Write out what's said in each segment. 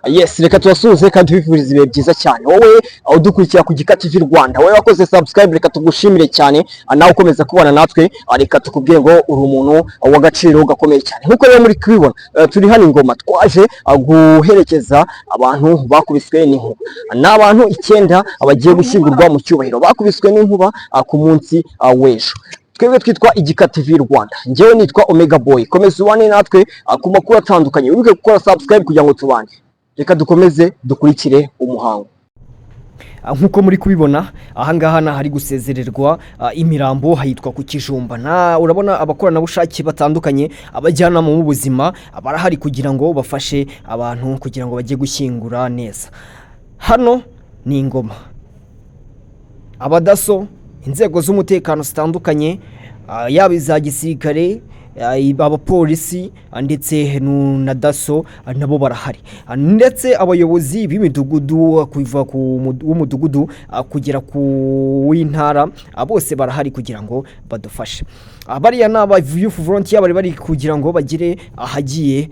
Yes, reka tubasuhuze kandi twifuriza ibihe byiza cyane. Wowe udukurikira ku Gika TV Rwanda, wowe wakoze subscribe, reka tugushimire cyane. Nawe ukomeza kubana natwe, reka tukubwiye ngo uri umuntu w'agaciro gakomeye cyane. Nkuko rero muri kubibona, turi hano Ingoma, twaje guherekeza abantu bakubiswe n'inkuba. N'abantu 9 abagiye gushyingurwa mu cyubahiro bakubiswe n'inkuba ku munsi w'ejo. Twebwe twitwa Igika TV Rwanda, njyewe nitwa Omega Boy. Komeza ubane natwe ku makuru atandukanye, wibuke gukora subscribe kugira ngo tubane. Reka dukomeze dukurikire umuhango. Nkuko muri kubibona ahangaha hari gusezererwa imirambo hayitwa ku Kijumba. Na urabona abakoranabushake batandukanye, abajyana mu buzima barahari kugira ngo bafashe abantu kugira ngo bajye gushyingura neza. Hano ni Ingoma, abadaso, inzego z'umutekano zitandukanye, yaba iza gisirikare, abapolisi ndetse na daso nabo barahari, ndetse abayobozi b'imidugudu kuva ku w'umudugudu kugera ku w'intara bose barahari kugira ngo badufashe. Bariya n'aba youth volunteer bari kugira ngo bagire ahagiye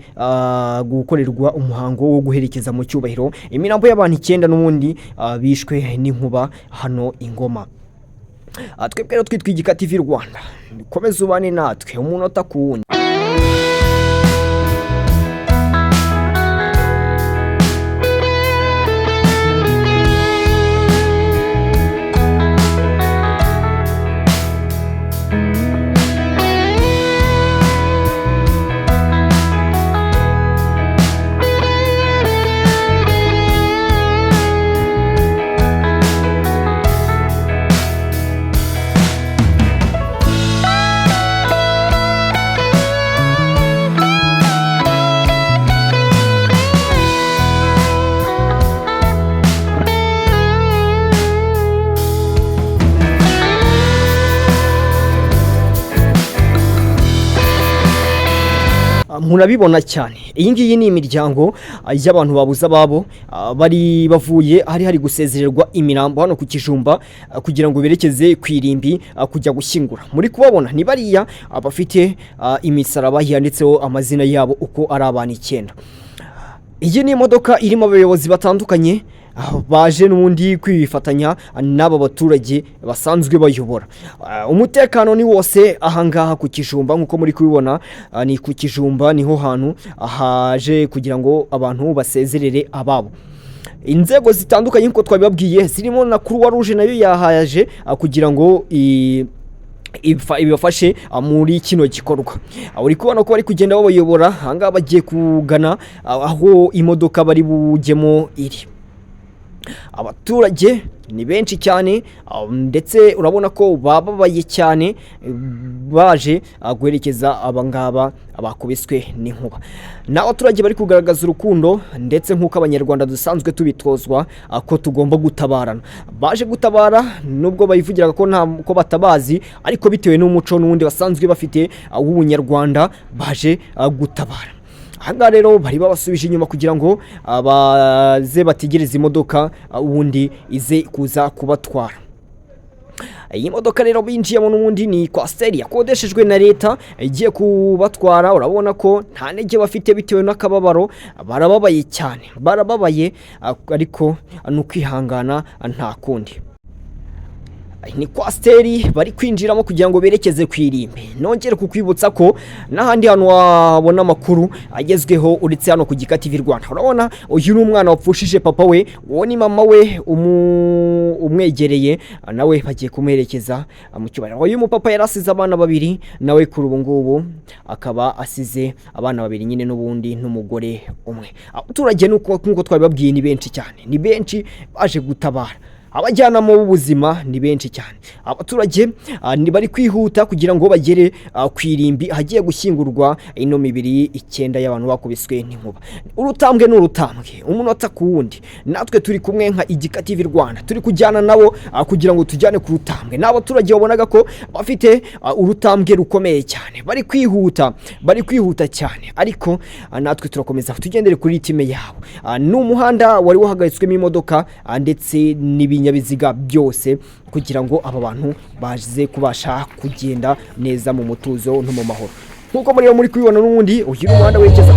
gukorerwa umuhango wo guherekeza mu cyubahiro imirambo y'abantu 9 n'ubundi bishwe n'inkuba hano Ingoma. Twebwe rero twitwa Igika TV Rwanda, komeza ubane natwe umunota ku wundi. Murabibona cyane, iyi ngiyi ni imiryango y'abantu babuza ababo bari bavuye hari gusezererwa imirambo hano ku Kijumba kugira ngo berekeze kwirimbi kujya gushyingura. Muri kubabona ni bariya abafite imisaraba yanditseho amazina yabo uko ari abantu 9. Iyi ni imodoka irimo abayobozi batandukanye baje n'undi kwifatanya n'aba baturage basanzwe bayobora. Umutekano ni wose ahangaha ku Kijumba, nkuko muri kubibona ni ku Kijumba, niho hantu haje kugira ngo abantu basezerere ababo. Inzego zitandukanye nkuko twabibabwiye zirimo na Croix Rouge nayo yahaje kugira ngo ibafashe muri kino gikorwa. Uri kubona ko bari kugenda babayobora, ahangaha bagiye kugana aho imodoka bari bujyemo iri. Abaturage ni benshi cyane, ndetse urabona ko bababaye cyane baje guherekeza abangaba abakubiswe n'inkuba. N'abaturage bari kugaragaza urukundo, ndetse nk'uko abanyarwanda dusanzwe tubitozwa ko tugomba gutabarana. Baje gutabara nubwo bayivugiraga ko batabazi, ariko bitewe n'umuco n'undi basanzwe bafite w'ubunyarwanda baje gutabara. Hanga rero bari babasubije inyuma kugira ngo abaze bategereze imodoka ubundi ize kuza kubatwara. Iyi modoka rero binjiyemo n'ubundi ni Coaster yakodeshejwe na leta igiye kubatwara. Urabona ko nta ntege bafite bitewe n'akababaro, barababaye cyane, barababaye ariko n'ukwihangana nta kundi. Ni Coaster bari kwinjiramo kugira ngo berekeze kwirimbi. Nongere kukwibutsa ko n'ahandi hano wabona amakuru agezweho uretse hano ku Gika TV Rwanda. Urabona uyu ni umwana wapfushije papa we, uwo ni mama we umwegereye, nawe bagiye kumuherekeza mu cyubahiro. Uyu mupapa yarasize abana 2, nawe kuri ubu ngubu akaba asize abana 2 nyine n'ubundi n'umugore umwe. Abaturage nuko twabibabwiye ni benshi cyane, ni benshi baje gutabara. Abajyana mu buzima ni benshi cyane. Abaturage ni bari kwihuta kugira ngo bagere kwirimbi hagiye gushyingurwa ino mibiri 9 y'abantu bakubiswe n'inkuba. Urutambwe n'urutambwe, umunota ku wundi. Natwe turi kumwe nka Igika TV Rwanda, turi kujyana nabo kugira ngo tujyane ku rutambwe. N'abaturage babonaga ko bafite urutambwe rukomeye cyane, bari kwihuta cyane, ariko natwe turakomeza tugendere kuri time yabo. N'umuhanda wari wahagaritswemo imodoka ndetse n'ibinyabiziga byose kugira ngo aba bantu baze kubasha kugenda neza mu mutuzo no mu mahoro. Nkuko muri kubibona n'ubundi uyu muhanda werekeza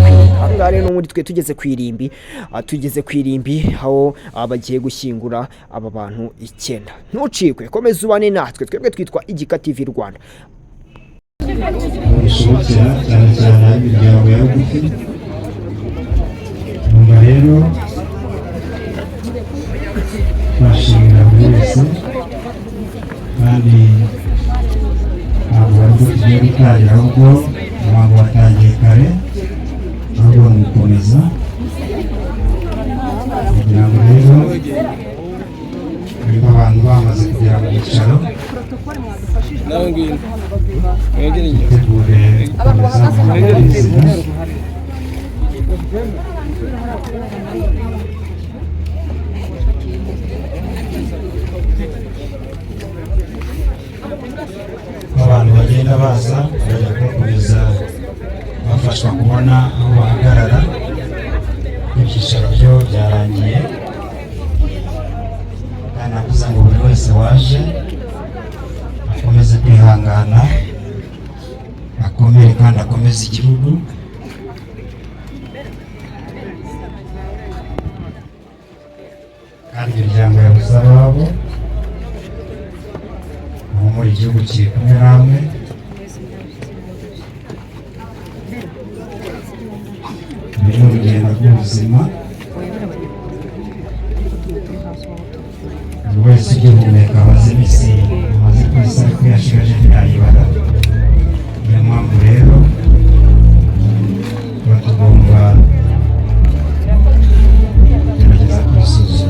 ngaha rero n'ubundi twe tugeze ku irimbi aho bagiye gushyingura aba bantu 9. Ntucikwe, komeza ubane natwe, twebwe twitwa Igika TV Rwanda. Bishobokera cyane cyane imiryango ya bugufi. Nyuma rero bashimira buri wese kandi ntabwo bari tugiye gutangira ahubwo abantu batangiye kare ahubwo ni gukomeza kugira ngo rero niba abantu bamaze kugera mu byicaro tegure gukomeza mu mabwiriza. Abantu bagenda baza bajya gukomeza bafashwa kubona aho bahagarara. Ibyicaro byo byarangiye kandi navuze ngo buri wese waje akomeze kwihangana, akomere kandi akomeze igihugu. Kandi imiryango yabuze ababo muri igihugu kiri kumwe namwe. Ni urugendo rw'ubuzima, buri wese ugihumeka amaze iminsi amaze ku isi ariko yashigaje ntiyayibara. Niyo mpamvu rero tuba tugomba kugerageza kwisuzuma.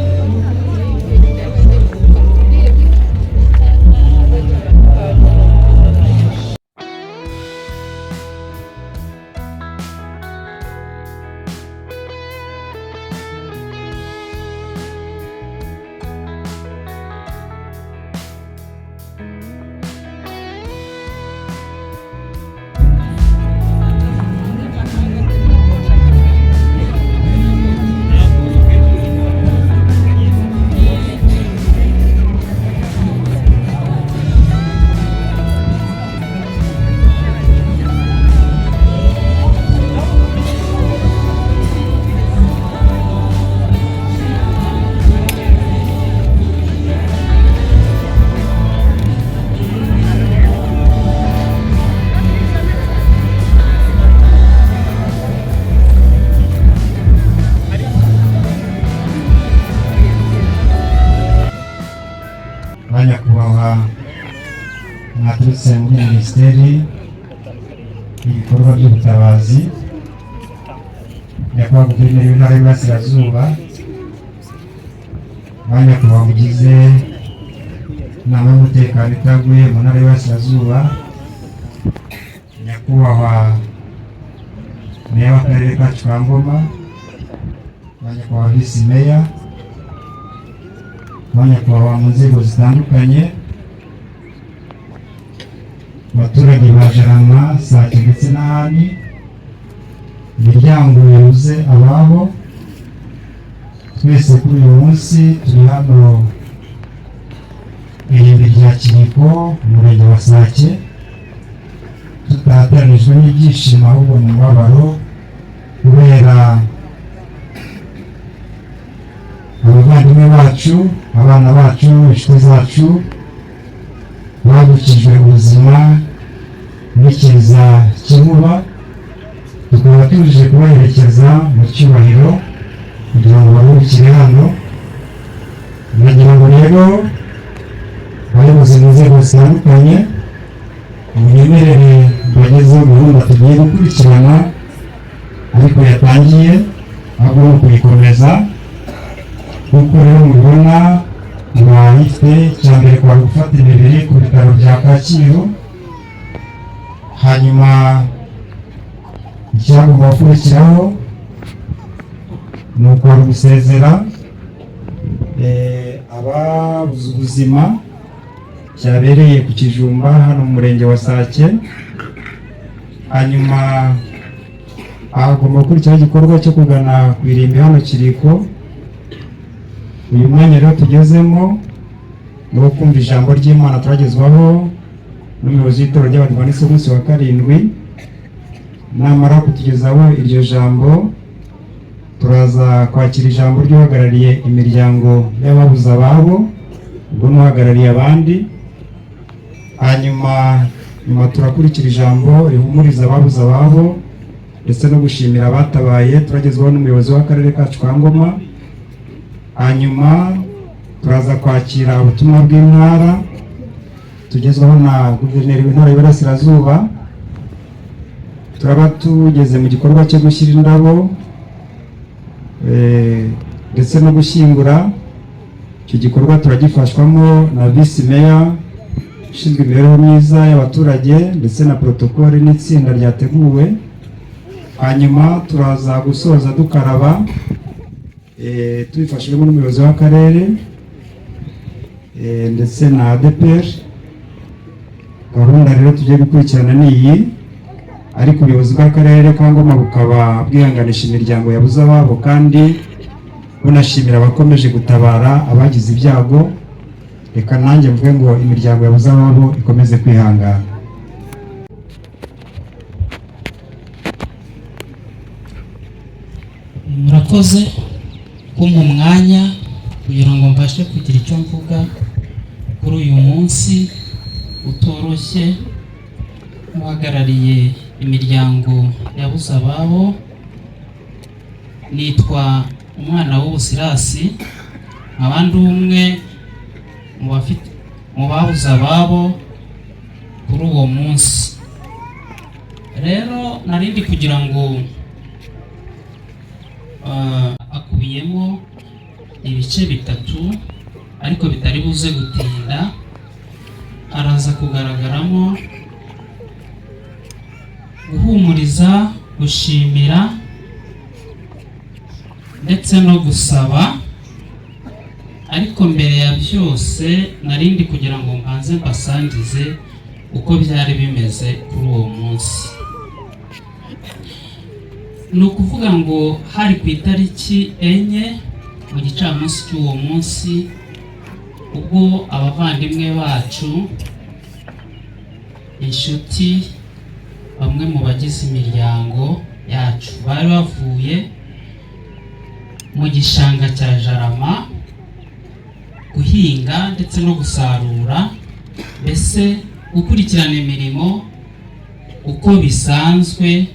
Nyakubahwa mwaturutse muri Minisiteri y'ibikorwa by'ubutabazi, Nyakubahwa Guverineri w'Intara y'Iburasirazuba, Nyakubahwa mugize inama y'umutekano itaguye mu Ntara y'Iburasirazuba, Nyakubahwa Meya w'Akarere kacu ka Ngoma, Nyakubahwa Visi Meya, Nyakubahwa mu nzego zitandukanye, abaturage ba Jarama, Sake ndetse n'ahandi, imiryango yabuze ababo, twese kuri uyu munsi turi hano irimbi rya Kiniko, umurenge wa Sake, tutahateranijwe n'ibyishimo ahubwo mu mubabaro kubera abavandimwe bacu, abana bacu, inshuti zacu bagukijwe ubuzima n'ikiza cy'inkuba. Tukaba tuje kubaherekeza mu cyubahiro kugira ngo baruhukire hano. Nagira ngo rero abayobozi mu nzego zitandukanye munyemerere bagezeho gahunda tugiye gukurikirana ariko yatangiye ahubwo ni ukuyikomeza. Kuko rero mubibona mwayifite icya mbere kwa gufata imibiri ku bitaro bya Kacyiru, hanyuma icyagomba gukurikiraho ni ukwari gusezera ababuze ubuzima cyabereye ku Kijumba hano mu murenge wa Sake. Hanyuma hagomba gukurikiraho igikorwa cyo kugana ku irimbi hano Kiriko. Uyu mwanya rero tugezemo ni uwo kumva ijambo ry'Imana turagezwaho n'umuyobozi w'itorero ry'Abadivantisiti b'umunsi wa karindwi. Namara kutugezaho iryo jambo turaza kwakira ijambo ry'uhagarariye imiryango y'ababuze ababo, ubwo n'uhagarariye abandi. Hanyuma turakurikira ijambo rihumuriza ababuze ababo ndetse no gushimira abatabaye, turagezwaho n'umuyobozi w'akarere kacu ka Ngoma. Hanyuma turaza kwakira ubutumwa bw'intara tugezwaho na guverineri w'intara y'Iburasirazuba. Turaba tugeze mu gikorwa cyo gushyira indabo ndetse no gushyingura. Icyo gikorwa turagifashwamo na visi meya ushinzwe imibereho myiza y'abaturage ndetse na protokole n'itsinda ryateguwe. Hanyuma turaza gusoza dukaraba tubifashijwemo n'umuyobozi w'akarere ndetse na ADPR. Gahunda rero tugiye gukurikirana niyi, ariko ubuyobozi bw'akarere ka Ngoma bukaba bwihanganisha imiryango yabuze ababo kandi bunashimira abakomeje gutabara abagize ibyago. Reka nanjye mvuge ngo imiryango yabuze ababo ikomeze kwihangana. Murakoze kumpa umwanya kugira ngo mbashe kugira icyo mvuga kuri uyu munsi utoroshye uhagarariye imiryango yabuze ababo. Nitwa Umwana w'Ubusirasi, abandi umwe mu babuze ababo kuri uwo munsi. Rero narindi kugira ngo akubiyemo ibice bitatu, ariko bitari buze gutinda. Araza kugaragaramo guhumuriza, gushimira ndetse no gusaba. Ariko mbere ya byose narindi kugira ngo mbanze mbasangize uko byari bimeze kuri uwo munsi. Ni ukuvuga ngo hari ku itariki 4 mu gicamunsi cy'uwo munsi, ubwo abavandimwe bacu, inshuti, bamwe mu bagize imiryango yacu bari bavuye mu gishanga cya Jarama guhinga ndetse no gusarura, mbese gukurikirana imirimo uko bisanzwe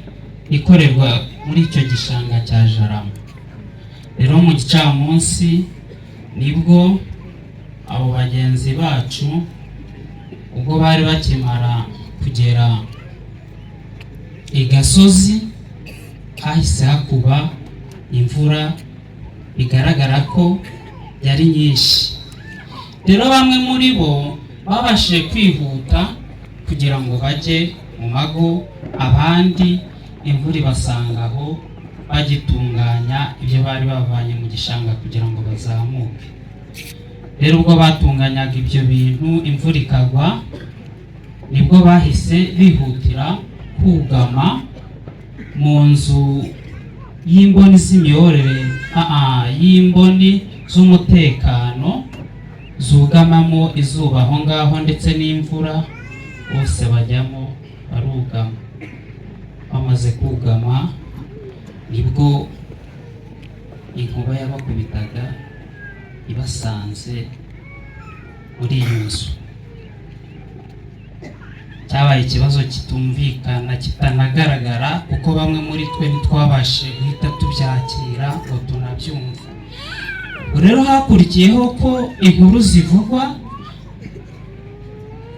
ikorerwa muri icyo gishanga cya Jarama. Rero mu gicamunsi nibwo abo bagenzi bacu, ubwo bari bakimara kugera i Gasozi, hahise hakuba imvura bigaragara ko yari nyinshi. Rero bamwe muri bo babashije kwihuta kugira ngo bajye mu mago, abandi imvura ibasanga aho bagitunganya ibyo bari bavanye mu gishanga kugira ngo bazamuke. Rero ubwo batunganyaga ibyo bintu imvura ikagwa, nibwo bahise bihutira kugama mu nzu y'imboni z'imiyoborere, y'imboni z'umutekano zugamamo izuba aho ngaho ndetse n'imvura. Bose bajyamo barugama. Bamaze kugama nibwo inkuba yabakubitaga ibasanze muri iyo nzu. Cyabaye ikibazo kitumvikana, kitanagaragara, kuko bamwe muri twe ntitwabashije guhita tubyakira ngo tunabyumve. Rero hakurikiyeho ko inkuru zivugwa,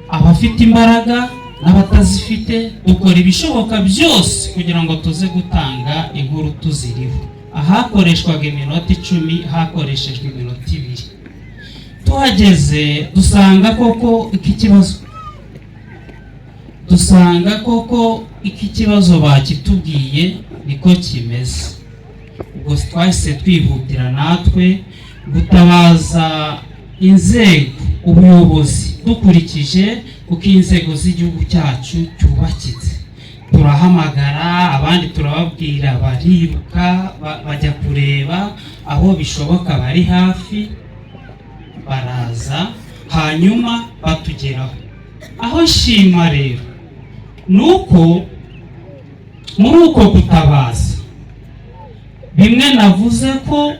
abafite imbaraga n'abatazifite dukora ibishoboka byose kugira ngo tuze gutanga inkuru tuziriho. Ahakoreshwaga iminota 10 hakoreshejwe iminota 2. Tuhageze dusanga koko iki kibazo bakitubwiye niko kimeze. Ubwo twahise twihutira natwe gutabaza inzego, ubuyobozi, dukurikije uko inzego z'igihugu cyacu cyubakitse. Turahamagara, abandi turababwira, bariruka bajya kureba aho bishoboka, bari hafi, baraza hanyuma batugeraho. Aho nshima rero nuko muri uko gutabaza bimwe navuze ko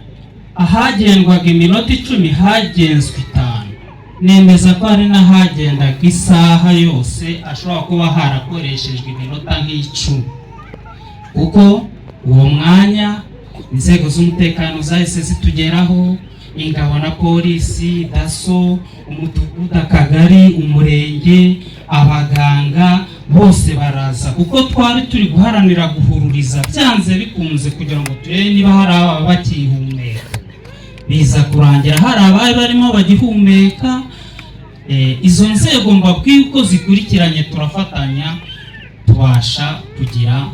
ahagendwaga iminota 10 hagenzwe 5, nemeza ko hari n'ahagendaga isaha yose ashobora kuba harakoreshejwe iminota nk'icumi, kuko uwo mwanya inzego z'umutekano zahise zitugeraho, ingabo na polisi, daso, umudugudu, akagari, umurenge, abaganga bose baraza, kuko twari turi guharanira guhururiza byanze bikunze kugira ngo turebe niba hari aba bakihumeka. Biza kurangira hari abari barimo bagihumeka. Izo nzego mbabwiye uko zikurikiranye turafatanya tubasha kugira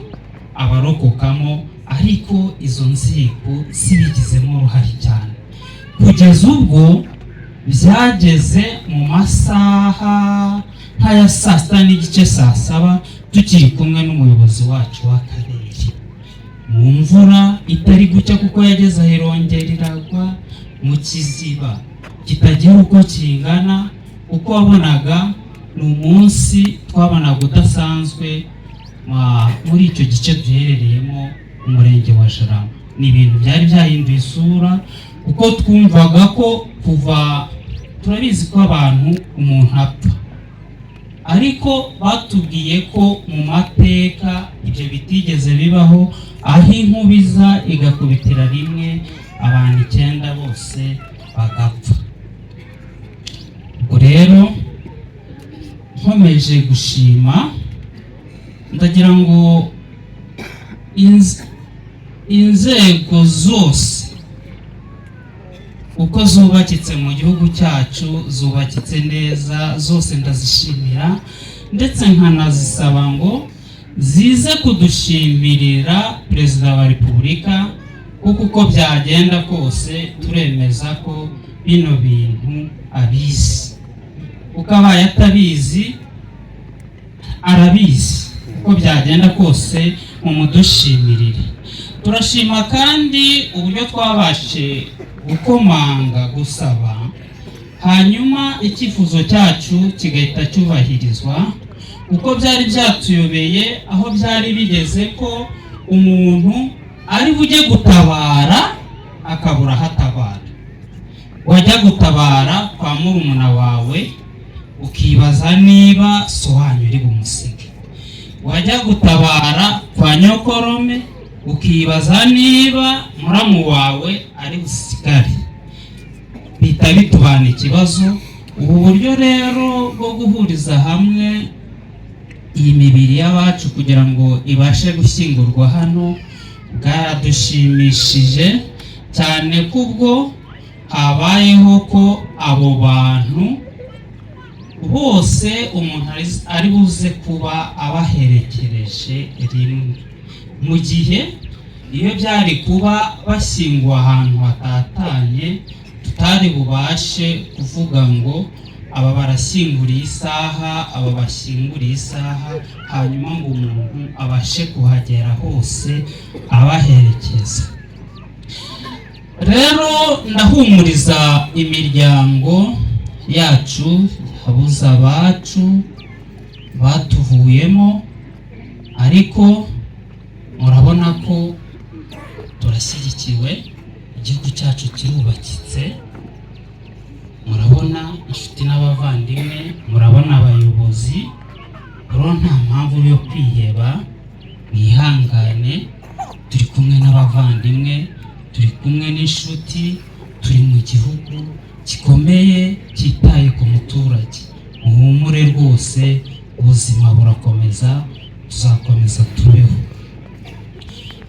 abarokokamo, ariko izo nzego zibigizemo uruhare cyane, kugeza ubwo byageze mu masaha nk'aya saa 6:30 saa 7 tukiri kumwe n'umuyobozi wacu w'akarere mu mvura itari gucya, kuko yageze ahirongera iragwa mu kiziba kitagira uko kingana, uko wabonaga ni umunsi twabonaga udasanzwe muri icyo gice duherereyemo umurenge wa Jarama. Ni ibintu byari byahinduye isura, kuko twumvaga ko kuva turabizi ko abantu umuntu apfa, ariko batubwiye ko mu mateka ibyo bitigeze bibaho, aho inkubiza igakubitira rimwe abantu 9 bose bagapfa. Ubwo rero nkomeje gushima, ndagira ngo inzego zose uko zubakitse mu gihugu cyacu zubakitse neza, zose ndazishimira, ndetse nkanazisaba ngo zize kudushimirira Perezida wa Repubulika, kuko uko byagenda kose turemeza ko bino bintu abizi, kuko abaye atabizi arabizi. Uko byagenda kose mumudushimirire. Turashima kandi uburyo twabashe gukomanga gusaba, hanyuma icyifuzo cyacu kigahita cyubahirizwa, kuko byari byatuyobeye aho byari bigeze ko umuntu ari bujye gutabara akabura hatabara. Wajya gutabara kwa murumuna wawe ukibaza niba so wanyu uri bumusige, wajya gutabara kwa nyokorome ukibaza niba muramu wawe ari busigare, bita bitubana ikibazo. Ubu buryo rero bwo guhuriza hamwe iyi mibiri y'abacu kugira ngo ibashe gushyingurwa hano bwaradushimishije cyane, kubwo habayeho ko abo bantu bose umuntu ari buze kuba abaherekereje rimwe, mu gihe iyo byari kuba bashyingwa ahantu hatatanye tutari bubashe kuvuga ngo aba barashyinguriye isaha, aba bashyinguriye isaha, hanyuma ngo umuntu abashe kuhagera hose abaherekeza. Rero ndahumuriza imiryango yacu, habuza abacu batuvuyemo, ariko murabona ko turashyigikiwe, igihugu cyacu kirubakitse, murabona inshuti n'abavandimwe, murabona abayobozi. Rero nta mpamvu yo kwiheba, mwihangane, turi kumwe n'abavandimwe, turi kumwe n'inshuti, turi mu gihugu gikomeye cyitaye ku muturage. Muhumure rwose, ubuzima burakomeza, tuzakomeza tubeho.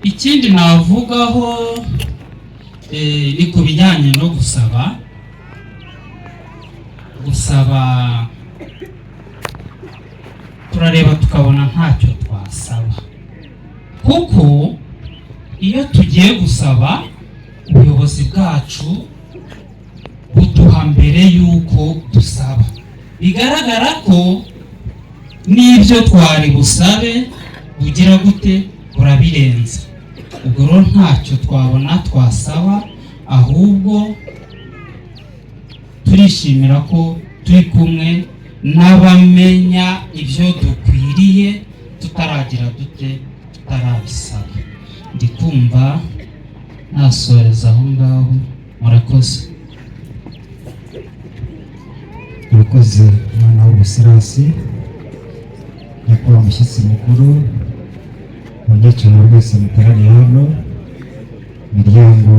Ikindi navugaho ni ku bijyanye no gusaba turareba tukabona ntacyo twasaba, kuko iyo tugiye gusaba ubuyobozi bwacu buduha mbere y'uko dusaba, bigaragara ko n'ibyo twari busabe bugira gute burabirenza. Ubwo rero ntacyo twabona twasaba, ahubwo turishimira ko turi kumwe n'abamenya ibyo dukwiriye tutaragira dute tutarabisaba. Ndi kumva nasoreza aho ngaho. Murakoze. Murakoze mwana w'Ubusirasi, nyakubahwa umushyitsi mukuru, abanyacyubahiro mwese muteraniye hano, imiryango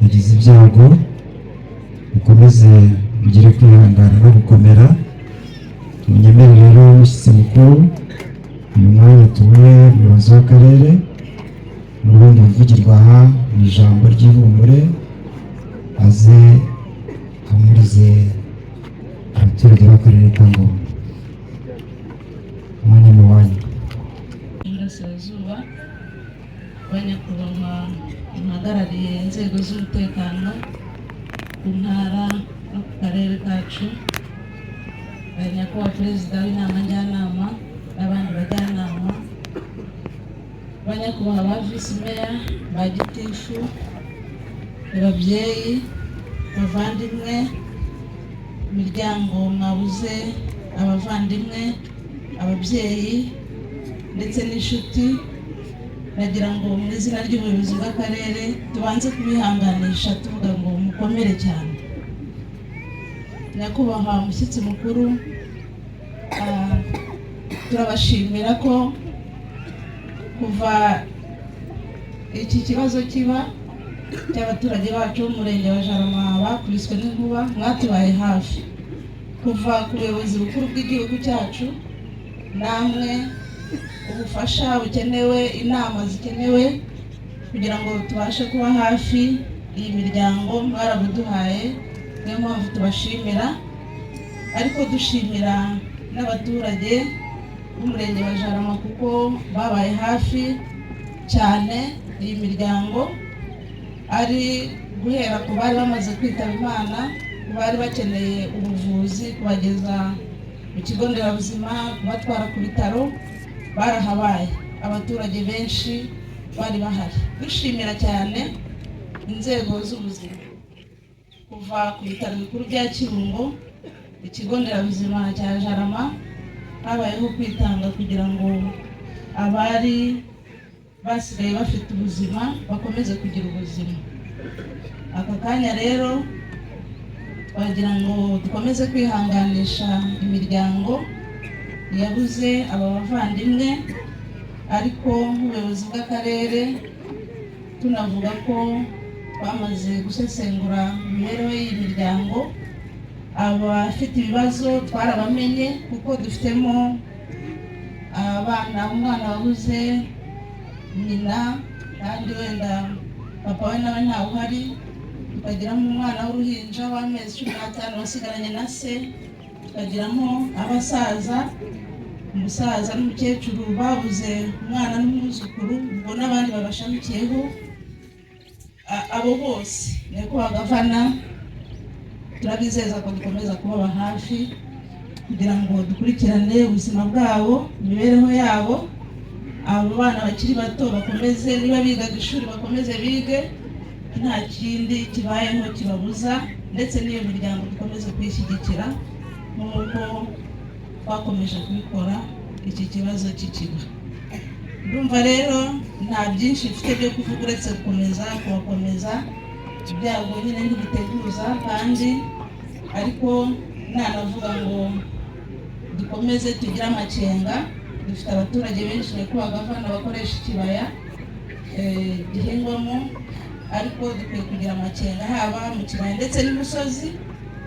yagize ibyago, mukomeze mugire kwihangana no gukomera. Munyemerere rero umushyitsi mukuru, uyu mwanya tuwe umuyobozi w'akarere, n'ubundi bivugirwa aha mu ijambo ry'ihumure, aze amurize abaturage b'akarere ka Ngoma. Umwanya ni wanyu. Iburasirazuba, banyakubahwa muhagarariye inzego z'umutekano ku ntara no ku karere kacu, nyakubahwa perezida w'inama njyanama n'abandi bajyanama, banyakubahwa ba visi meya, ba gitifu, ababyeyi, bavandimwe, imiryango mwabuze, abavandimwe, ababyeyi ndetse n'inshuti, nagira ngo mu izina ry'ubuyobozi bw'akarere tubanze kubihanganisha tuvuga ngo mukomere cyane. Nyakubahwa umushyitsi mukuru, turabashimira ko kuva iki kibazo kiba cy'abaturage bacu b'umurenge wa Jarama bakubiswe n'inkuba, mwatubaye hafi. Kuva ku buyobozi bukuru bw'igihugu cyacu, namwe ubufasha bukenewe, inama zikenewe kugira ngo tubashe kuba hafi iyi miryango mwarabuduhaye, niyo mpamvu tubashimira. Ariko dushimira n'abaturage b'umurenge wa Jarama kuko babaye hafi cyane iyi miryango, ari guhera ku bari bamaze kwitaba Imana, ku bari bakeneye ubuvuzi, kubageza mu kigo nderabuzima, kubatwara ku bitaro, barahabaye. Abaturage benshi bari bahari. Dushimira cyane inzego z'ubuzima, kuva ku bitaro bikuru bya Kirungo, ikigo nderabuzima cya Jarama, habayeho kwitanga kugira ngo abari basigaye bafite ubuzima bakomeze kugira ubuzima. Aka kanya rero twagira ngo dukomeze kwihanganisha imiryango yabuze aba bavandimwe, ariko nk'ubuyobozi bw'akarere tunavuga ko twamaze gusesengura imibereho y'iyi miryango. Abafite ibibazo twarabamenye kuko dufitemo umwana wabuze nyina kandi wenda papa we nawe ntawe uhari, tukagiramo umwana w'uruhinja w'amezi 15 wasigaranye na se, tukagiramo abasaza, umusaza n'umukecuru babuze umwana n'umwuzukuru, ubwo n'abandi babashamikiyeho. Abo bose nyakubahwa gavana turabizeza ko dukomeza kubaba hafi kugira ngo dukurikirane ubuzima bwabo, imibereho yabo. Abo bana bakiri bato bakomeze, niba bigaga ishuri bakomeze bige, nta kindi kibayeho kibabuza, ndetse n'iyo miryango dukomeze kwishyigikira nk'uko twakomeje kubikora iki kibazo kikiba. Ndumva rero nta byinshi mfite byo kuvuga uretse gukomeza kubakomeza. Ibyago nyine ntibiteguza, kandi ariko nanavuga ngo dukomeze tugire amakenga. Dufite abaturage benshi nyakubahwa gavana bakoresha ikibaya gihingwamo, ariko dukwiye kugira amakenga haba mu kibaya ndetse n'imusozi,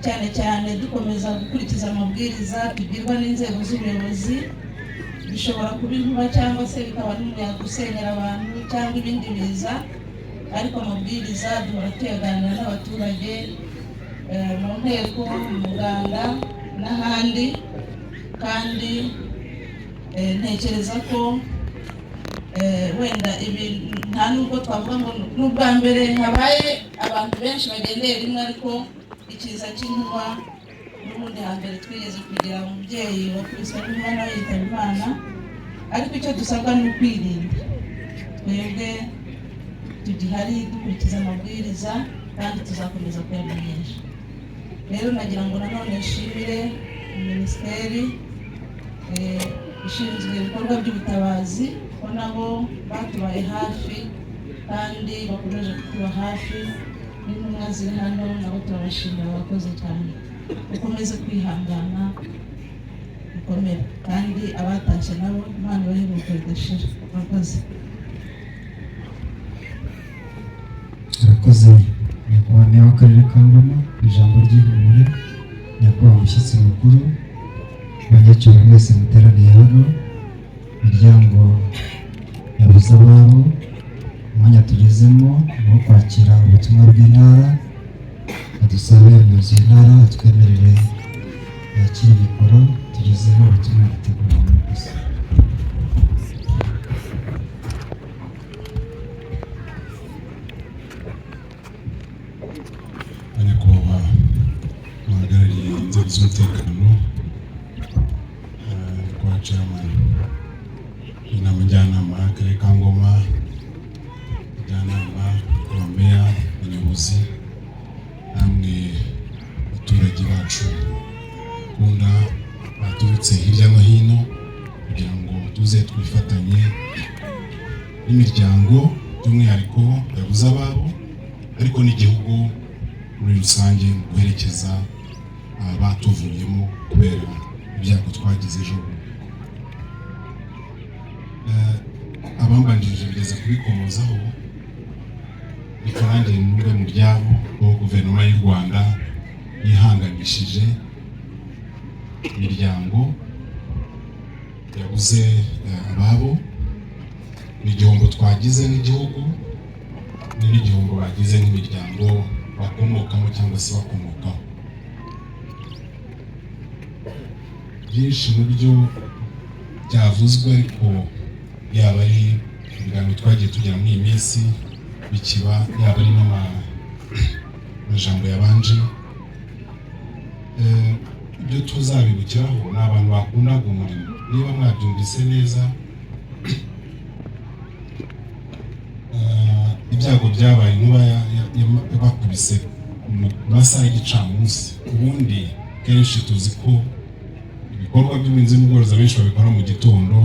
cyane cyane dukomeza gukurikiza amabwiriza tugirwa n'inzego z'ubuyobozi. Bishobora kuba inkuba cyangwa se bikaba n'umuyaga usenyera abantu cyangwa ibindi biza, ariko amabwiriza duhora tuyaganira n'abaturage mu nteko, mu muganda n'ahandi. Kandi ntekereza ko wenda ibi nta nubwo twavuga ngo n'ubwa mbere habaye abantu benshi bagendeye rimwe, ariko ikiza cy'inkuba n'ubundi hambere twigeze kugira umubyeyi wakubiswe n'inkuba nawe yitaba Imana. Ariko icyo dusabwa ni ukwirinda. Twebwe tugihari dukurikiza amabwiriza kandi tuzakomeza kuyamenyesha. Rero nagira ngo nanone nshimire minisiteri ishinzwe ibikorwa by'ubutabazi ko nabo batubaye hafi kandi bakomeje kutuba hafi n'intumwa ziri hano nabo turabashimira abakoze cyane ukomeze kwihangana ukomere kandi abatashye nabo Imana ibaheruke bidashira abakoze Abakoze nyakubahwa meya w'akarere ka Ngoma ijambo ry'ihumure nyakubahwa umushyitsi mukuru abanyacyubahiro mwese muteraniye hano imiryango yabuze ababo umwanya tugezemo wo kwakira ubutumwa bw'intara adusabe umuyobozi w'intara atwemerere yakira mikoro tugezeho ubutumwa butegura umuyobozi nyakubahwa muhagarariye inzego z'umutekano kwa chairman inama njyanama y'akarere ka Ngoma njyanama y'abameya abayobozi namwe abaturage bacu kunda baturutse hirya no hino kugira ngo tuze twifatanye n'imiryango by'umwihariko yabuze ababo ariko n'igihugu muri rusange mu guherekeza abatuvuyemo kubera ibyago twagize ejo abambanjirije bigeze kubikomozaho ariko nanjye n'umwe mu byabo ko guverinoma y'u Rwanda yihanganishije imiryango yabuze ababo n'igihombo twagize n'igihugu n'igihombo bagize nk'imiryango bakomokamo cyangwa se bakomokaho byinshi mu byo byavuzwe ariko yaba ari ibiganiro twagiye tugera muri iyi minsi bikiba yaba ari n'amajambo yabanje ibyo tuzabibukiraho ni abantu bakundaga umurimo niba mwabyumvise neza ibyago byabaye inkuba bakubise mu masaha y'igicamunsi ubundi kenshi tuzi ko ibikorwa by'ubuhinzi n'ubworozi abenshi babikora mu gitondo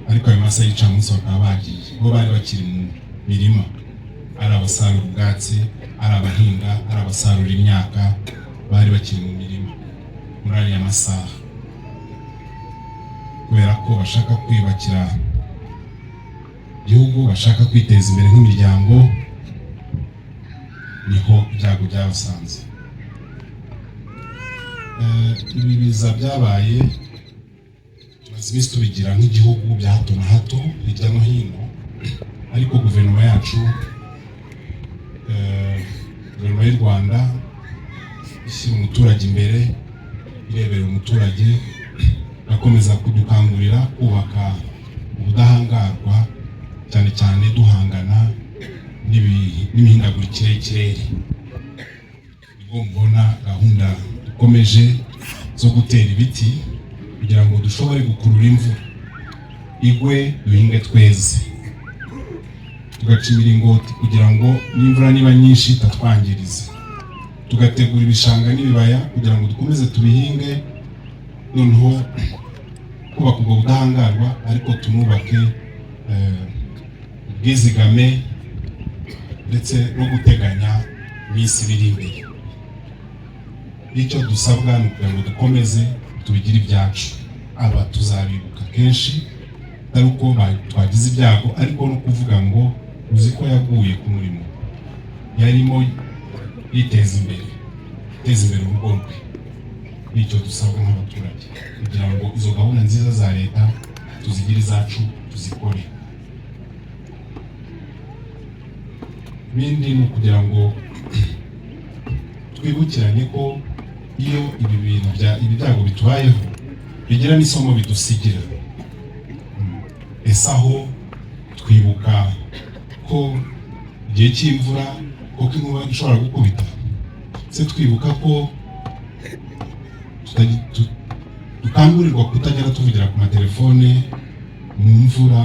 ariko ayo masaha y'igicamunsi bakaba bagiye bo bari bakiri mu mirima ari abasarura ubwatsi ari abahinga ari abasarura imyaka bari bakiri mu mirima muri ariya masaha kubera ko bashaka kwiyubakira igihugu bashaka kwiteza imbere nk'imiryango niho ibyago byabasanze ibi biza byabaye tumaze iminsi tubigira nk'igihugu bya hato na hato hirya no hino ariko guverinoma yacu guverinoma y'u Rwanda ishyira umuturage imbere irebera umuturage bakomeza kudukangurira kubaka ubudahangarwa cyane cyane duhangana n'imihindagurikire y'ikirere nibwo mbona gahunda dukomeje zo gutera ibiti kugira ngo dushobore gukurura imvura igwe duhinge tweze tugaca imiringoti kugira ngo n'imvura niba nyinshi itatwangiriza tugategura ibishanga n'ibibaya kugira ngo dukomeze tubihinge noneho kubaka ubwo budahangarwa ariko tunubake ubwizigame ndetse no guteganya iminsi ibiri imbere icyo dusabwa ni ukugira ngo dukomeze tubigire ibyacu aba tuzabibuka kenshi atari uko twagize ibyago ariko no kuvuga ngo uzi ko yaguye ku murimo yarimo yiteza imbere urugo rwe nicyo dusabwa nk'abaturage kugira ngo izo gahunda nziza za leta tuzigire izacu tuzikore ibindi ni ukugira ngo twibukirane ko iyo ibi byago bitubayeho bigira n'isomo bidusigira ese aho twibuka ko igihe cy'imvura kuko inkuba ishobora gukubita se twibuka ko dukangurirwa kutajya tuvugira ku matelefone mu mvura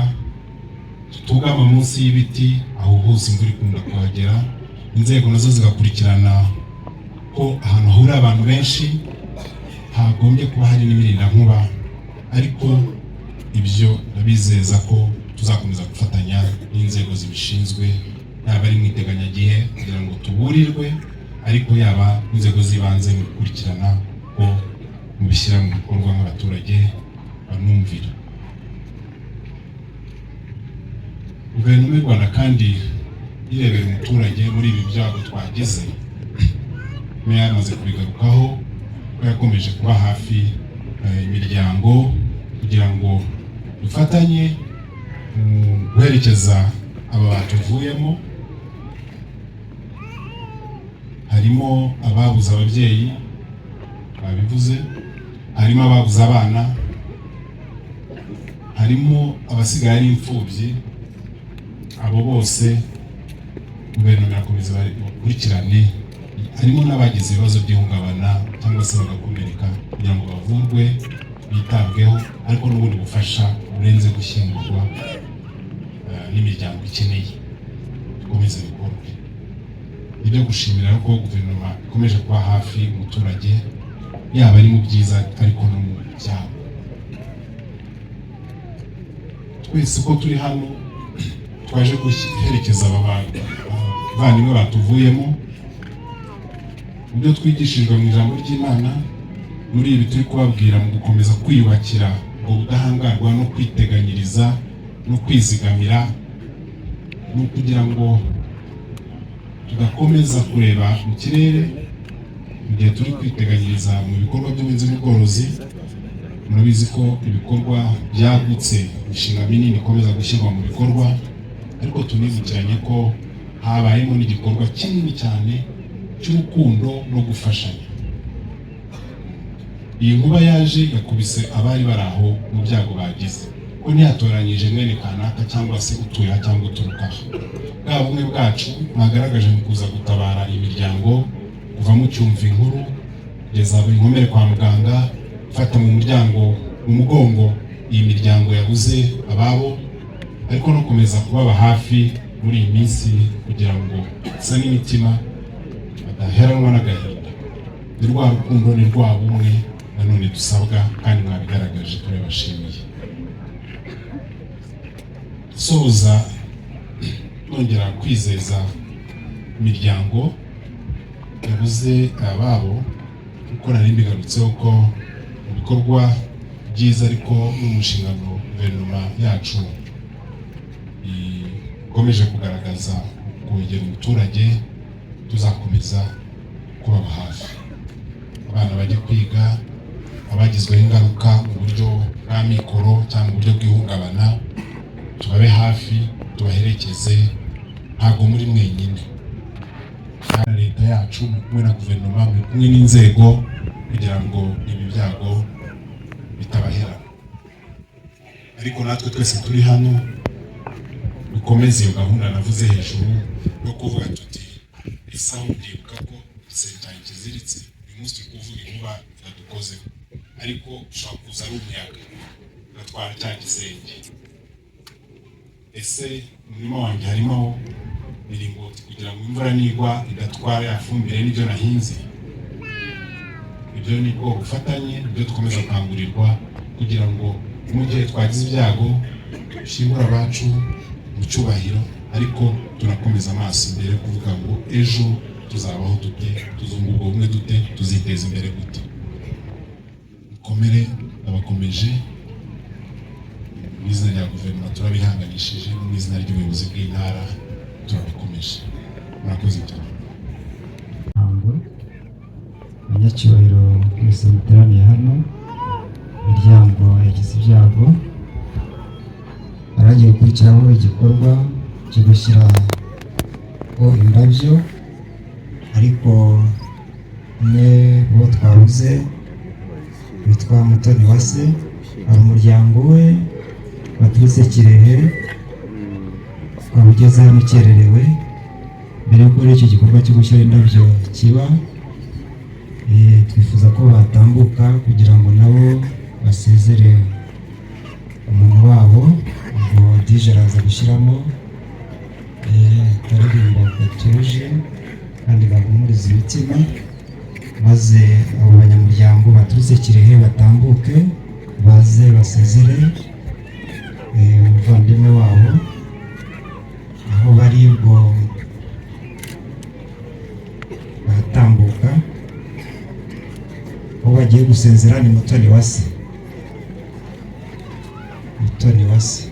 tugama munsi y'ibiti aho hose imvura ikunda kuhagera inzego nazo zigakurikirana ko ahantu hahurira abantu benshi hagombye kuba hari n'imirindankuba ariko ibyo ndabizeza ko tuzakomeza gufatanya n'inzego zibishinzwe, yaba ari mu iteganyagihe kugira ngo tuburirwe, ariko yaba inzego z'ibanze mu gukurikirana ko mubishyira mu bikorwa nk'abaturage banumvira. Guverinoma y'u Rwanda kandi irebera umuturage muri ibi byago twagize, meya yamaze kubigarukaho ko yakomeje kuba hafi imiryango kugira ngo dufatanye guherekeza aba batuvuyemo. Harimo ababuze ababyeyi babivuze, harimo ababuze abana, harimo abasigaye ari imfubyi. Abo bose guverinoma irakomeza bakurikirane, harimo n'abagize ibibazo by'ihungabana cyangwa se bagakomereka kugira ngo bavurwe, bitabweho, ariko n'ubundi bufasha burenze gushyingurwa n'imiryango ikeneye bikomeza bikorwe. Ibyo gushimira ko guverinoma ikomeje kuba hafi umuturage, yaba ari mu byiza ariko no mu byago. Twese uko turi hano twaje guherekeza abavandimwe batuvuyemo. Mu byo twigishijwe mu ijambo ry'Imana, muri ibi turi kubabwira mu gukomeza kwiyubakira ubudahangarwa no kwiteganyiriza no kwizigamira, no kugira ngo tugakomeza kureba mu kirere mu gihe turi kwiteganyiriza mu bikorwa by'ubuhinzi n'ubworozi. Murabizi ko ibikorwa byagutse, imishinga minini ikomeza gushyirwa mu bikorwa, ariko tunibukiranye ko habayemo n'igikorwa kinini cyane cy'urukundo no gufashanya. Iyi nkuba yaje yakubise abari bari aho mu byago bagize, ko ntiyatoranyije mwene kanaka cyangwa se utuye aha cyangwa uturuka aha. Bwa bumwe bwacu mwagaragaje mu kuza gutabara imiryango, kuva mu cyumva inkuru kugeza inkomere kwa muganga, gufata mu mugongo iyi miryango yabuze ababo, ariko no komeza kubaba hafi muri iyi minsi kugira ngo isa n'imitima badaheranwa n'agahinda. Ni rwa rukundo, ni rwa bumwe nanone dusabwa, kandi mwabigaragaje turabashimiye. Soza nongera kwizeza imiryango yabuze ababo, kuko nari mbigarutseho ko mu bikorwa byiza ariko n'umushingano guverinoma yacu ikomeje kugaragaza kwegera umuturage, tuzakomeza kubaba hafi. Abana bajya kwiga, abagizweho ingaruka mu buryo bwa mikoro cyangwa mu buryo bw'ihungabana, tubabe hafi, tubaherekeze. Ntabwo muri mwenyine, na leta yacu kumwe na guverinoma, kumwe n'inzego, kugira ngo ibi byago bitabahera. Ariko natwe twese turi hano dukomeze iyo gahunda navuze hejuru yo kuvuga tuti isaho ndibuka ko igisenge kiziritse. Uyu munsi turi kuvuga inkuba iradukozeho, ariko ushobora kuza ari umuyaga ugatwara cya gisenge. Ese umurima wanjye harimo miringoti kugira ngo imvura nigwa idatwara ya fumbire n'ibyo nahinze? Ibyo ni bwo bufatanye, ibyo dukomeza gukangurirwa kugira ngo mu gihe twagize ibyago dushyingura abacu mu cyubahiro, ariko tunakomeza amaso imbere kuvuga ngo ejo tuzabaho dute, tuzunga ubwo bumwe dute, tuziteza imbere gute. Mukomere, abakomeje mu izina rya guverinoma turabihanganishije, mu izina ry'ubuyobozi bw'intara turabakomeje. Murakoze cyane. Abanyacyubahiro mwese muteraniye hano, imiryango yagize ibyago, haragiye gukurikiraho igikorwa cyo gushyiraho indabyo, ariko umwe bo twabuze witwa Mutoniwase, hari umuryango we waturutse Kirehe, ukaba ugeze hano ukererewe. Mbere y'uko icyo gikorwa cyo gushyira indabyo kiba, twifuza ko batambuka kugira ngo nabo basezere umuntu wabo. Ngo DJ araza gushyiramo akaririmbo gatuje kandi gahumuriza imitima, maze abo banyamuryango baturutse Kirehe batambuke baze basezere umuvandimwe wabo aho bari ubwo baratambuka, aho bagiye gusezera ni Mutoni wa se, Mutoni wa se.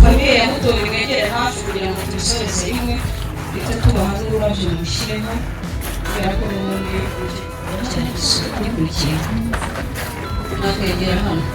Famiye yamutoye mwegere hafi kugira ngo tumusoreze rimwe ndetse tubahaze ururabyo mushyireho kubera ko n'ubundi gikurikiye nakwegera hano.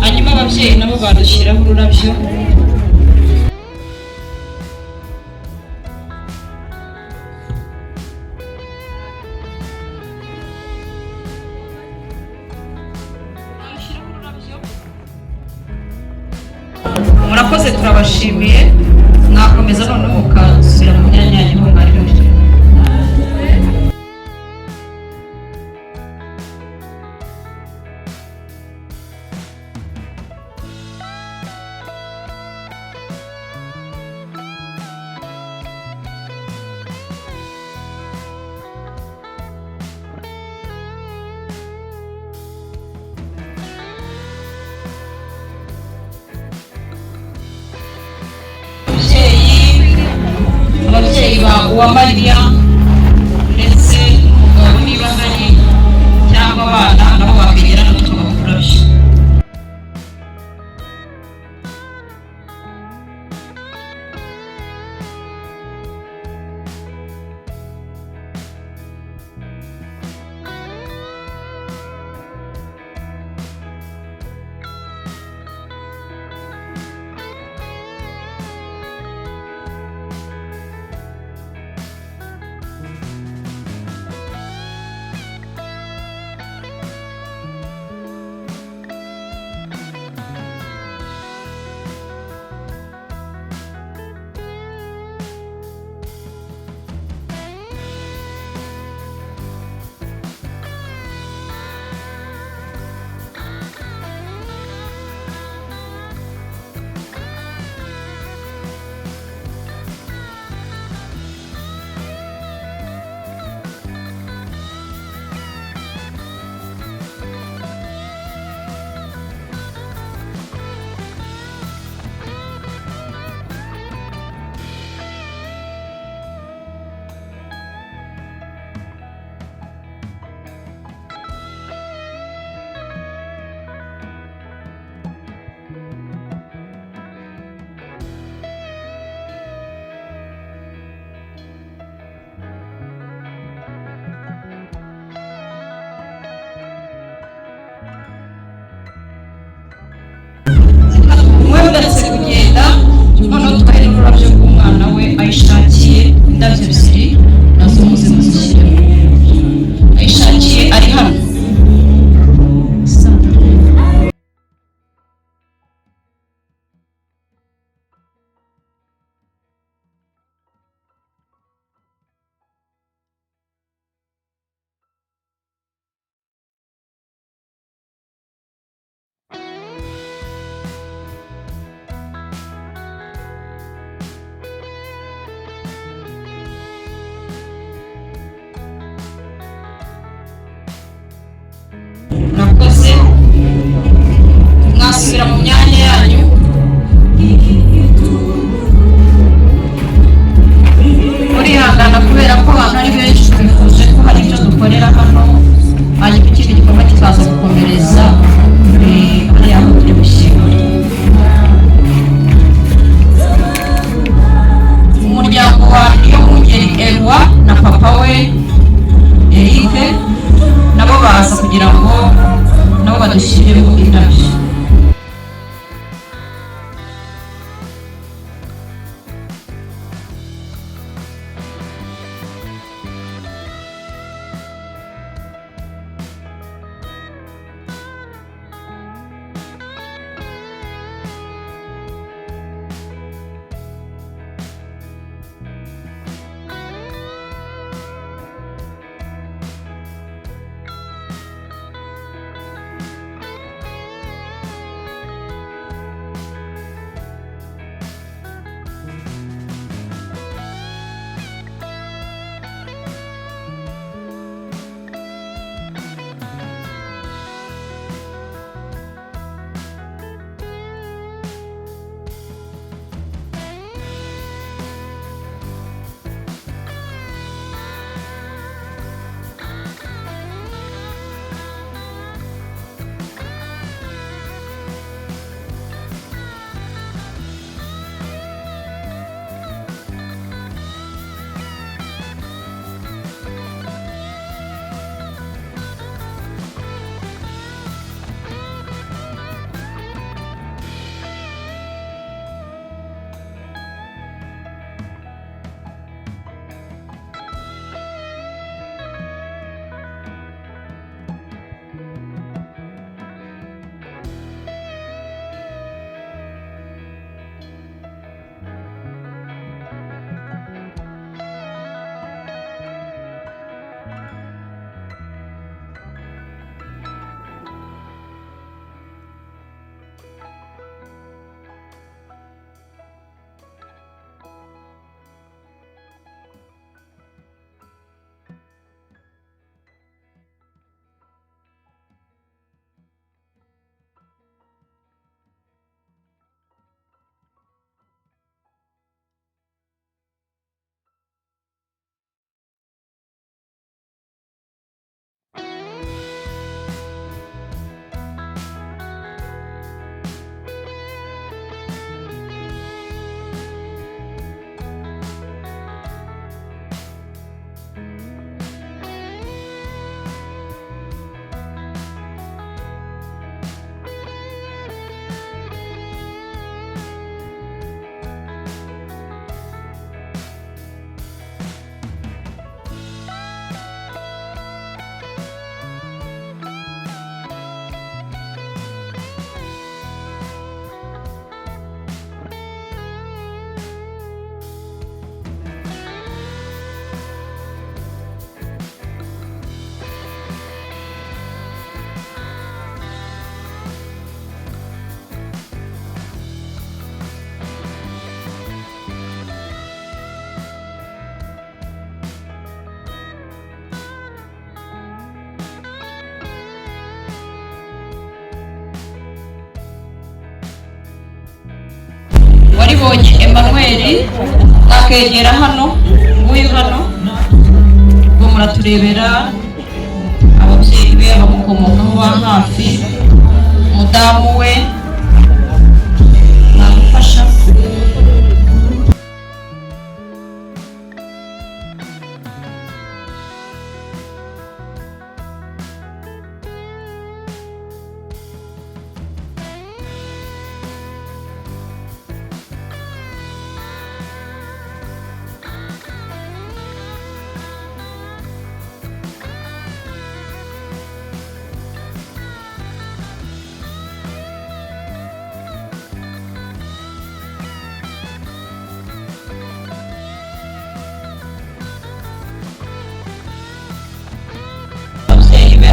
Hanyuma ababyeyi nabo barushyiraho ururabyo. Murakoze, turabashimiye, mwakomeza noneho mukasubira mu myanya yanyu aho mwari muri. Ababyeyi ba Uwamariya ndetse umugabo niba hari cyangwa abana nabo bakegera n'uturabyo. kugira ngo nabo badushyireho indabyo. waribonye Emmanuel akegera hano nguyu hano ngo muraturebera ababyeyi be abamukomokaho ba hafi umudamu we namufasha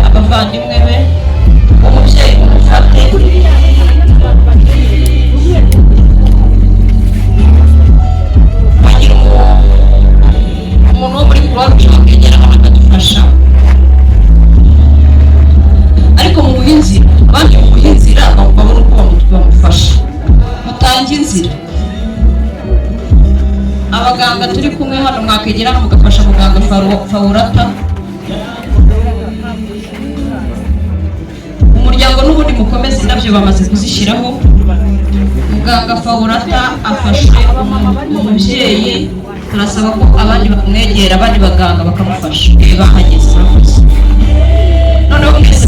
abavandimwe be umubyeyi umufate bagira umuntu wo muri Croix Rouge bakegera bakadufasha ariko mu buhinzi abandi mu buhinzira babona uko bamufasha mutange inzira abaganga turi kumwe hano mwakegera mugafasha muganga Faurata umuryango n'ubundi mukomeze nabyo bamaze kuzishyiraho muganga Faurata afashe umubyeyi turasaba ko abandi bamwegera abandi baganga bakamufasha bahageze noneho mwese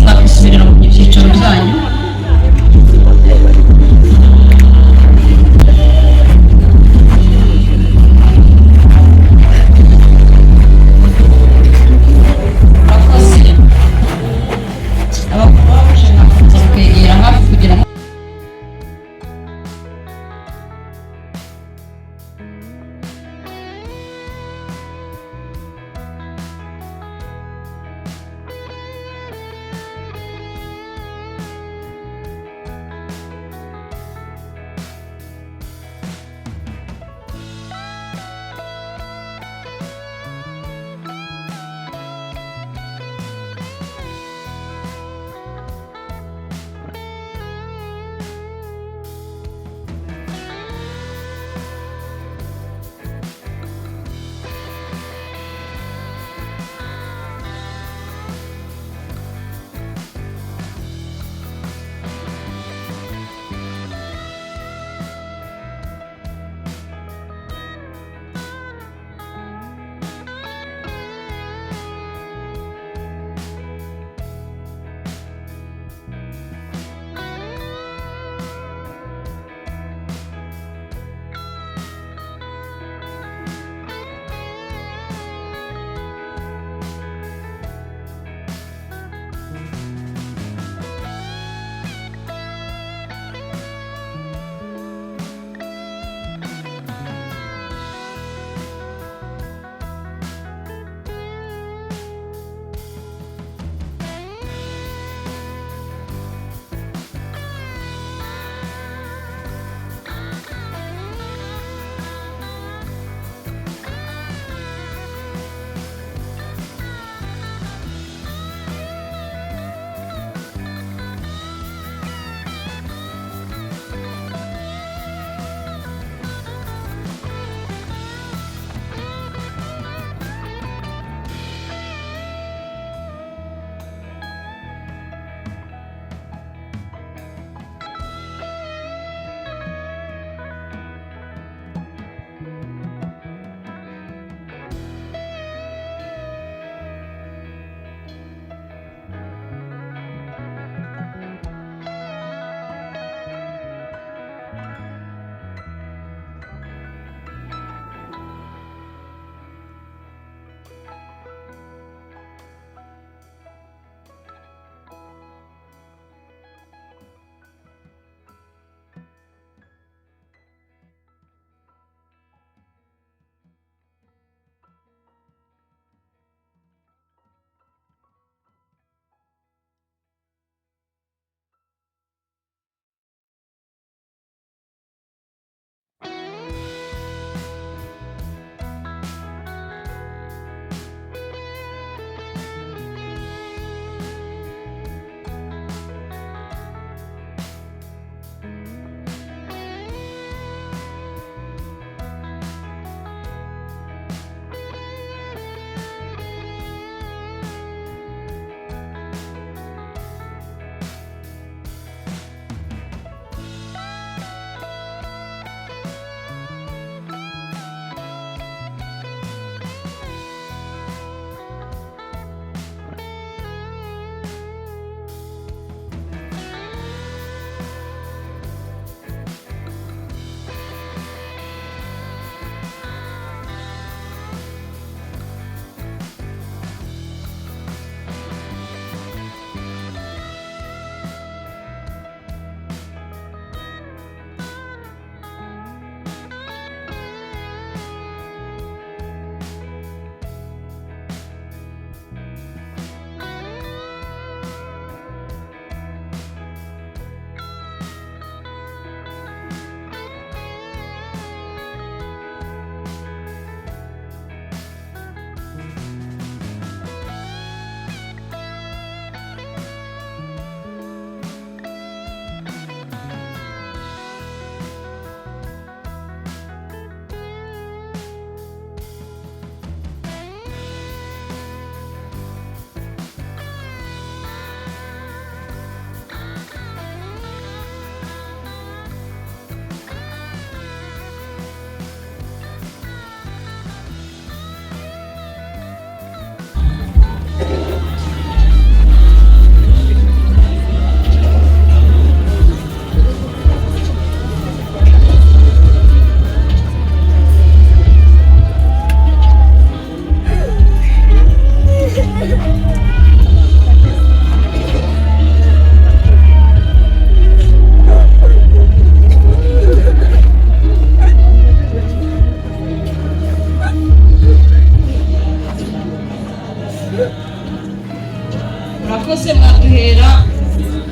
duhera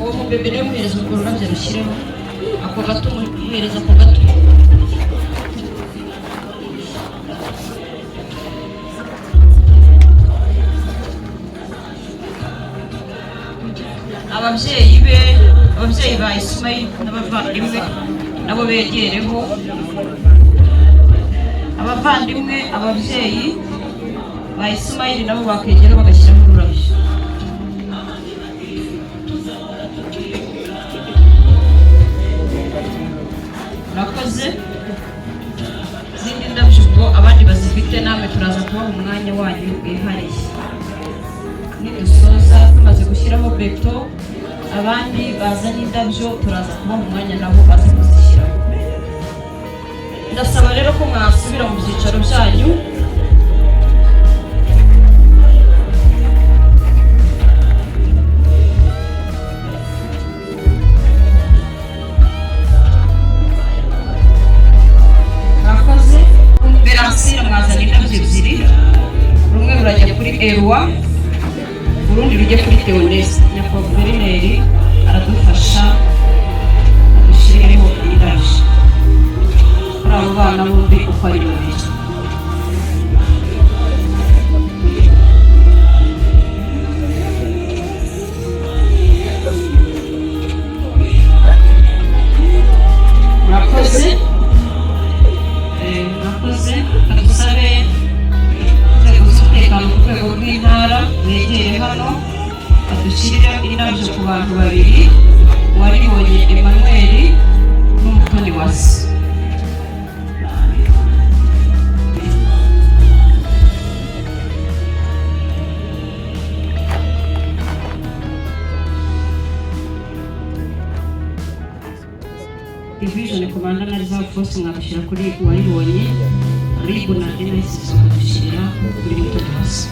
uwo mubebe rero muhereza urwo rurabyo rushyireho ako gato, muhereza ako gato. ababyeyi ba Ismail n'abavandimwe nabo begereho. Abavandimwe, ababyeyi ba Ismail nabo bakegera bagashyiramo ururabyo. Murakoze. Izindi ndabyo ubwo abandi bazifite namwe turaza kubaha umwanya wanyu wihariye. Nidusoza tumaze gushyiraho beto, abandi bazanye indabyo turaza kubaha umwanya nabo baze kuzishyiraho. Ndasaba rero ko mwasubira mu byicaro byanyu. Murakoze. Beransira mwazanye indabyo ebyiri, rumwe rurajya kuri Erwa, urundi rujye kuri Theoneste. Nyakubahwa Guverineri aradufasha adushyirireho indabyo kuri abo bana bombi uko ari babiri. Murakoze. Murakoze. Dusabe inzego z'umutekano ku rwego rw'intara begere hano badushyirire indabyo ku bantu babiri, uwaribonye Emmanuel n'umutoni wa se. Division Commander na Reserve Force mwabishyira kuri uwaribonye, Ribu na NSS bakadushyirira kuri Mutoni wa se.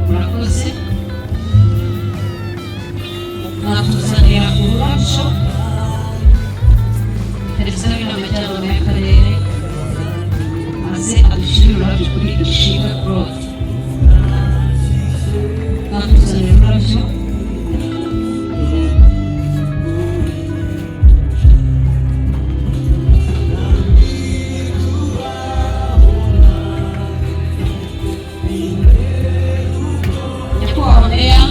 Murakoze. Mwatuzanira ururabyo teretsemo n'amajyaruguru y'akarere, maze adushyire ururabyo kuri Ishimwe Claude. Mwatuzanira ururabyo. Nyakubahwa Meya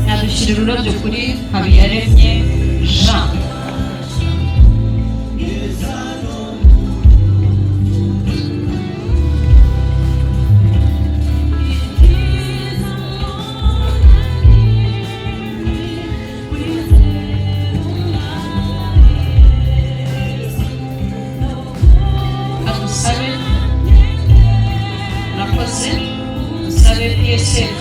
yadushyira ururabyo kuri Habiyaremye Jean. Dusabe PSF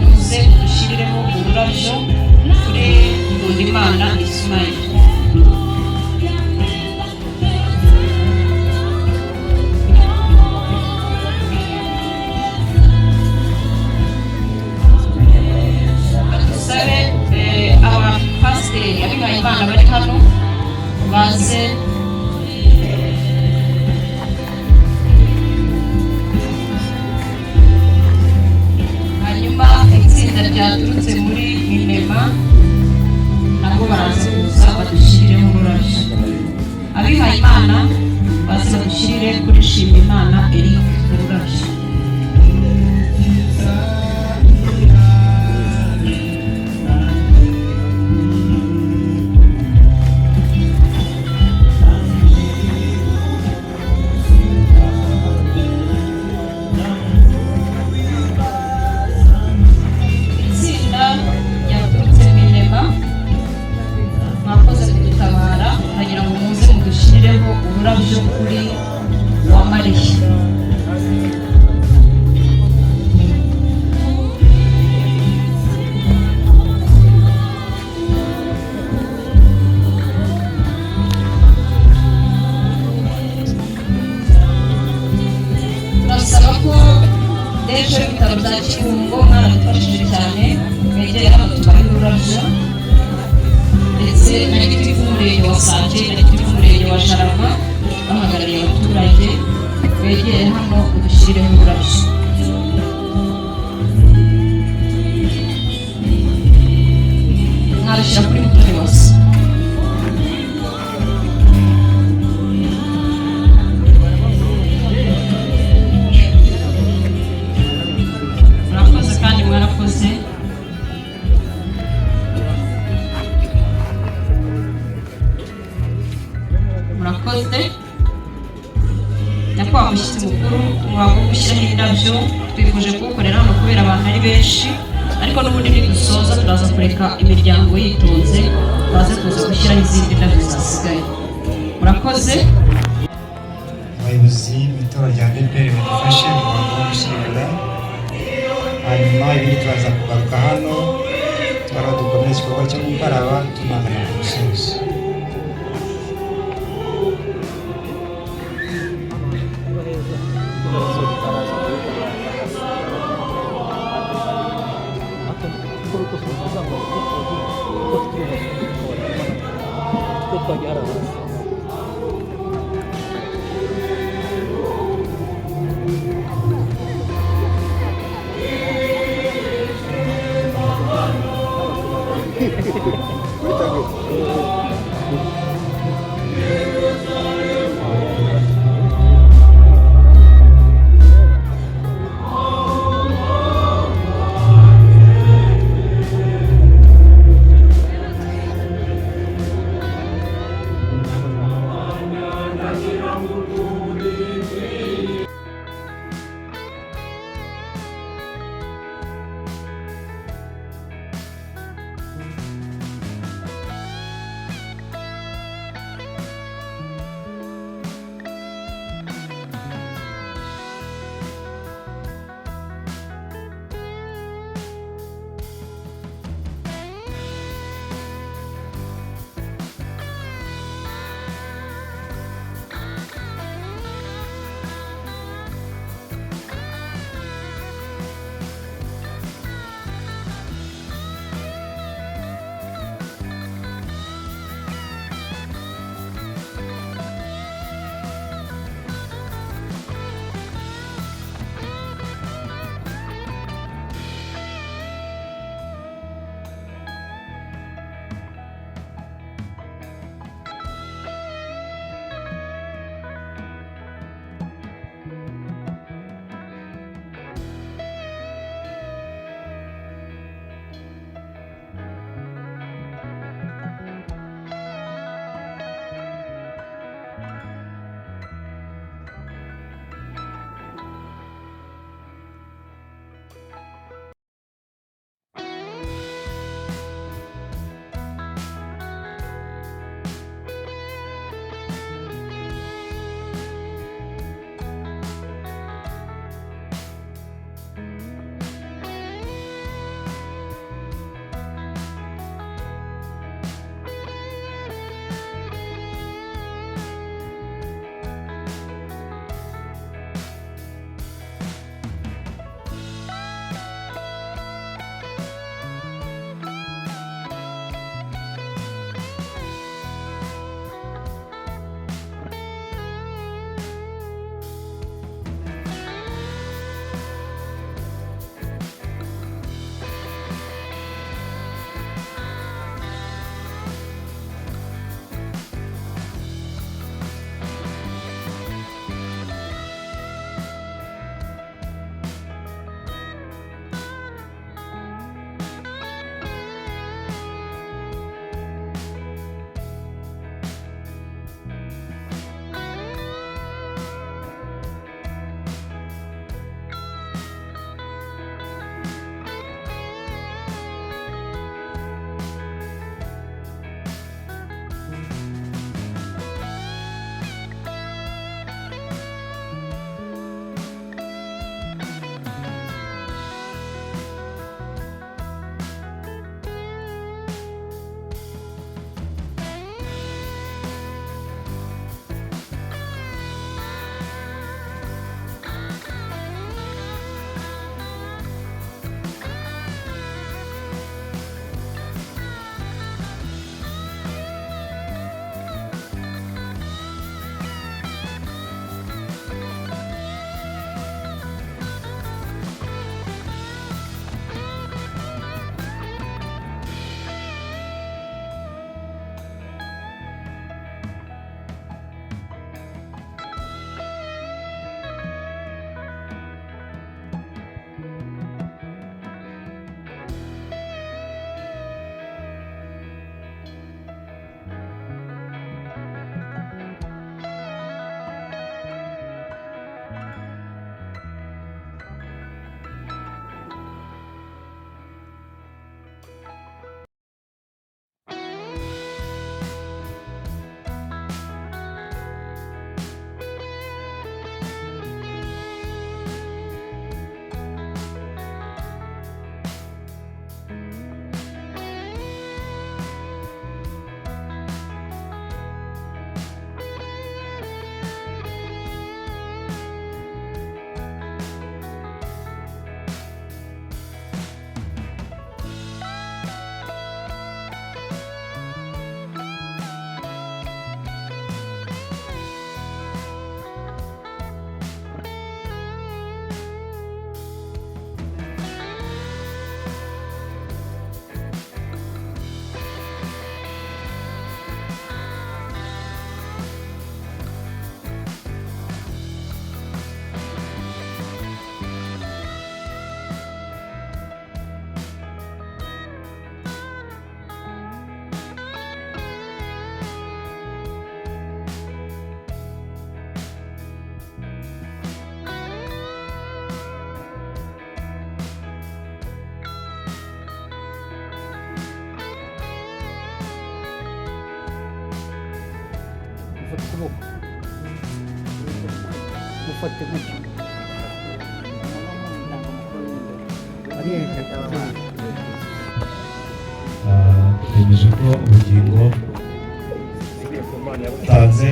muze dushyirireho ururabyo kuri Nkundimana Ismail. Dusabe abapasiteri abihaye Imana bari hano baze. Itsinda ryaturutse muri Minema nabo baraza kuza badushyirireho ururabyo. Abihaye Imana baze badushyirire kuri Shimimana Eric ururabyo. Ururabyo kuri Uwamariya. Turasaba ko ejo ibitaro bya Kibungo mwaradufashije cyane, mwegere hano tubahe ururabyo ndetse Sake na gitifu w'umurenge wa Sharama bahagarariye abaturage begere hano udushyireho ururabyo. Mwarushyira kuri Mutoni Wase. Murakoze kandi mwarakoze. Murakoze. Nyakubahwa mushyitsi mukuru, umuhango wo gushyiraho indabyo twifuje kuwukorera hano kubera abantu ari benshi, ariko n'ubundi nidusoza turaza kureka imiryango yitonze baze kuza gushyiraho izindi ndabyo zasigaye. Murakoze. Abayobozi b'itora rya ADEPR badufashe mu muhango wo gushyingura, hanyuma ibindi turaza kugaruka hano dukomeza igikorwa cyo gukaraba tunagana ku musozo. mufate ukuboko mufate gutyo twemeje ko ubugingo butanze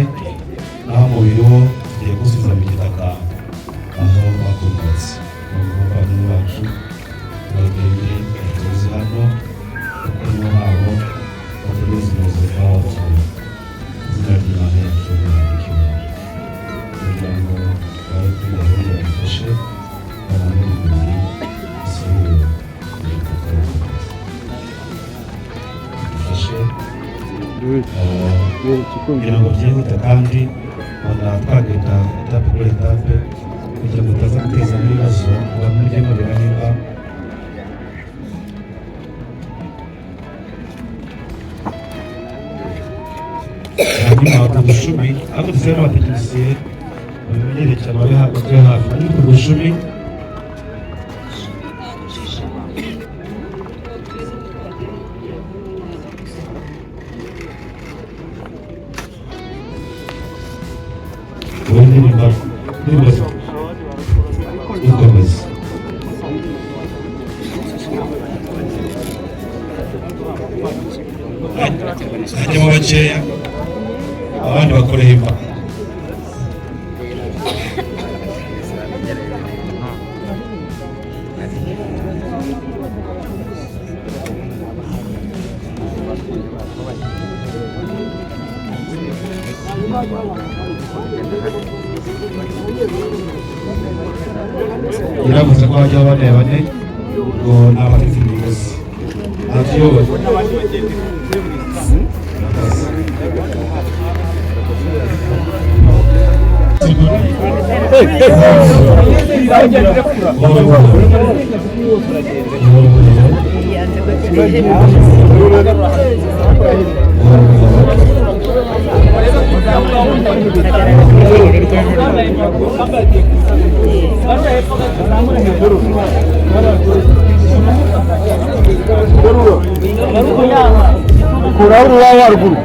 naho umubiri wo tugiye gusubiza mu gitaka aho bakomotse abavandimwe bacu bagende batuze hano bakuru babo bakomeze ubuzima bw'abapfuye izina ry'Imana yacu rirandikirwa kugira ngo bari kuri gahunda badufashe baramure umubiri usubire mu gitaka badufashe kugira ngo byihute kandi twagenda etape kuri etape kugira ngo tutaza gutezamo ibibazo bamwe byemurira nimba hanyuma udushumi ariko dufite n'abatekinisiye babimenyereye babe hafi hanyuma udushumi ikomeza hajyamo bakeya abandi bakoreho imva iravuze ko hajyaho bane ngo ni abafite imigozi atuyoboye kuraho uruwawa ruguru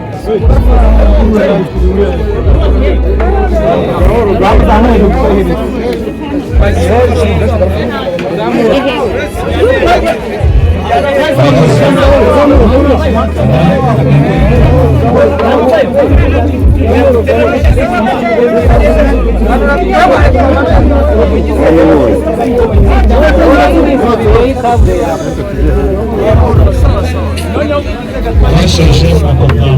abashoje bakora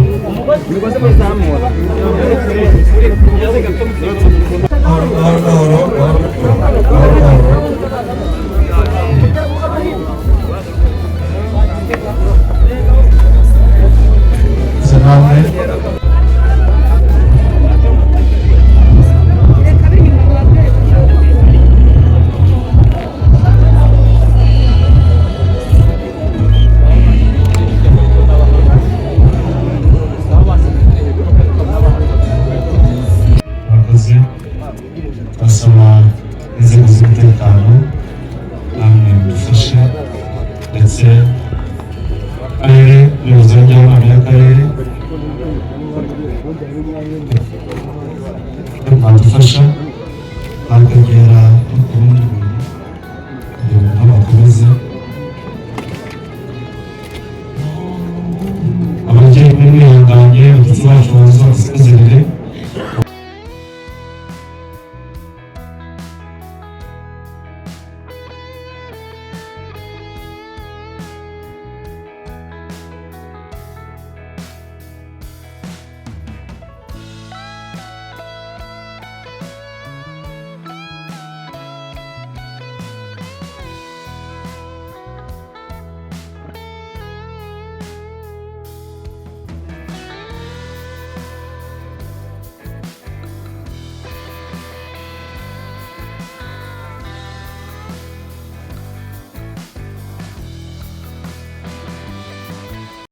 basaba inzego z'umutekano namwe mudufashe ndetse akarere n'ubuyobozi bw'inama y'akarere mwadufasha bakagera no ku rundi